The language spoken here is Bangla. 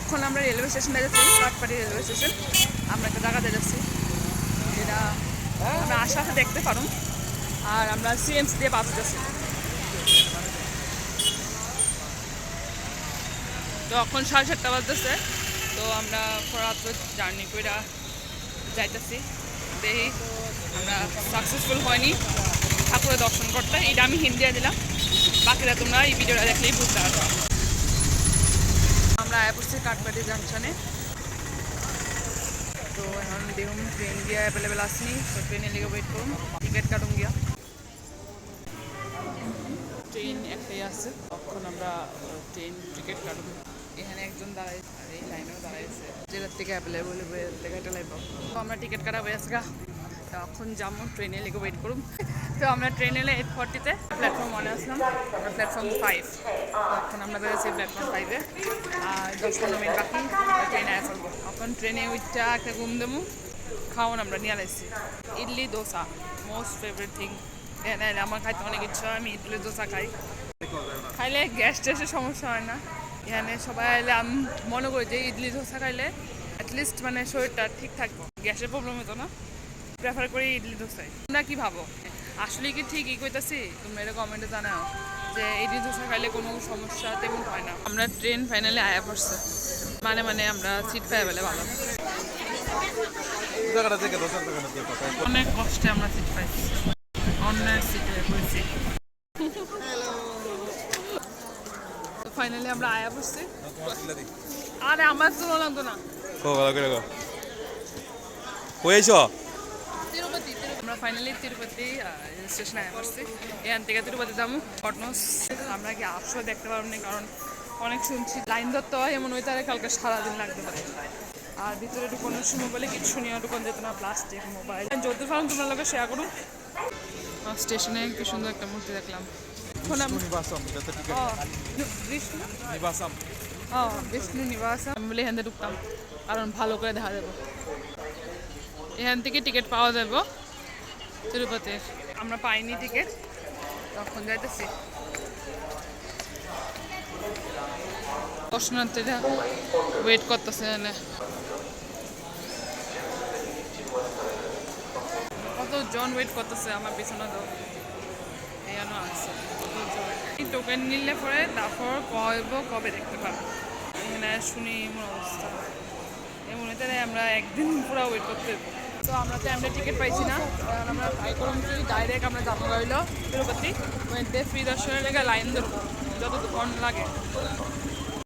তখন আমরা রেলওয়ে স্টেশনে যাচ্ছি, কাঠপাড়ি রেলওয়ে স্টেশন। আমরা একটা জায়গাতে যাচ্ছি, যেটা আমরা আশপাশে দেখতে পারুন। আর আমরা সিএমসি দিয়ে বাস যাচ্ছি। তো এখন 7:30 বাজতেছে। তো আমরা রাত্র জার্নি করে যাইতেছি। দেখি আমরা সাকসেসফুল হয়নি ঠাকুরের দর্শন করতে। এটা আমি হিন্দি দিলাম, বাকিরা তোমরা এই ভিডিওটা দেখলেই বুঝতে পারবে। আমরা আয়া পড়ছি কাঠপাড়ি জাংশনে। তো এখন দেখুন ট্রেন গিয়া অ্যাভেলেবেল আসনি, তো ট্রেনের লেগে ওয়েট করুন, টিকিট কাটুন গিয়া। ট্রেন একটাই আছে, তখন আমরা ট্রেন টিকিট কাটুন। এখানে একজন দাঁড়ায় আর এই লাইনেও দাঁড়াইছে, যেটার থেকে অ্যাভেলেবল থেকে এটা লাগবে। তো আমরা টিকিট কাটা হয়ে আসগা, তখন যাবো ট্রেনে লেগে ওয়েট করুন। তো আমরা ট্রেন এলে 8:40-তে প্ল্যাটফর্ম 1-এ আসলাম, আমরা প্ল্যাটফর্ম 5। এখন আমরা বেরোচ্ছি প্ল্যাটফর্ম 5-এ, আর 10-15 মিনিট বাকি ট্রেনে আয়া ফেলবো। এখন ট্রেনে ওইটা একটা ঘুম দেবো, খাওয়ান আমরা নিয়ে আলাইছি idli dosa, most favourite thing. এখানে আমার খাইতে অনেক ইচ্ছা, আমি ইডলি দোসা খাই। খাইলে গ্যাস ট্যাসের সমস্যা হয় না। এখানে সবাই এলে আমি মনে করি যে ইডলি দোসা খাইলে অ্যাটলিস্ট মানে শরীরটা ঠিক থাকবো, গ্যাসের প্রবলেম হতো না। প্রেফার করি ইডলি দোসাই। তোমরা কী ভাবো, আসলে কি ঠিকই কইতাছি? তোমরা এটা কমেন্টে জানাও যে ইডলি দোসা খাইলে কোনো সমস্যা তেমন হয় না। আমরা ট্রেন ফাইনালি আয়া পড়ছে, মানে আমরা সিট পাই পেলে ভালো। অনেক কষ্টে আমরা সিট পাইছি, অন্যের সিটে বসছি। তো ফাইনালি আমরা আয়া পড়ছি। আরে আমার তো লাগতো না। তিরুপতি, আমরা ফাইনালি তিরুপতি স্টেশনে আয়া পড়ছি। এখান থেকে তিরুপতি যাবো কটনস। আমরা কি আপসো দেখতে পারবো না, কারণ অনেক শুনছি লাইন ধরতে হয়, এমন ওই তারা কালকে সারাদিন লাগতে পারে। আর ভিতরে ঢুকানোর সময় বলে কিছু নিয়ে ঢুকানো যেত না, প্লাস্টিক, মোবাইল। যত পারুন তোমরা লোকে শেয়ার করুন। স্টেশনে কি সুন্দর একটা মূর্তি দেখলাম। বিষ্ণু নিবাসম বলে এখান থেকে ঢুকতাম, কারণ ভালো করে দেখা যাবো। এখান থেকে টিকিট পাওয়া যাবো তিরুপতির। আমরা পাইনি টিকিট, তখন যাইতেছি। দর্শনার্থীরা ওয়েট করতেছে, এখানে কতজন ওয়েট করতেছে আমার পিছনে। তো এখানে আছে টোকেন নিলে পরে তারপর কবে দেখতে পারবো। এখানে শুনি এমন অবস্থা, এমন তাই আমরা একদিন পুরো ওয়েট করতে দেবো। তো আমরা তো আমরা টিকিট পাইছি না, কারণ আমরা ট্রাই করলাম কি ডাইরেক্ট আমরা যাবো রইল তিরুপতি, ওইতে ফ্রি দর্শনের লেগে লাইন ধরবো যতক্ষণ লাগে।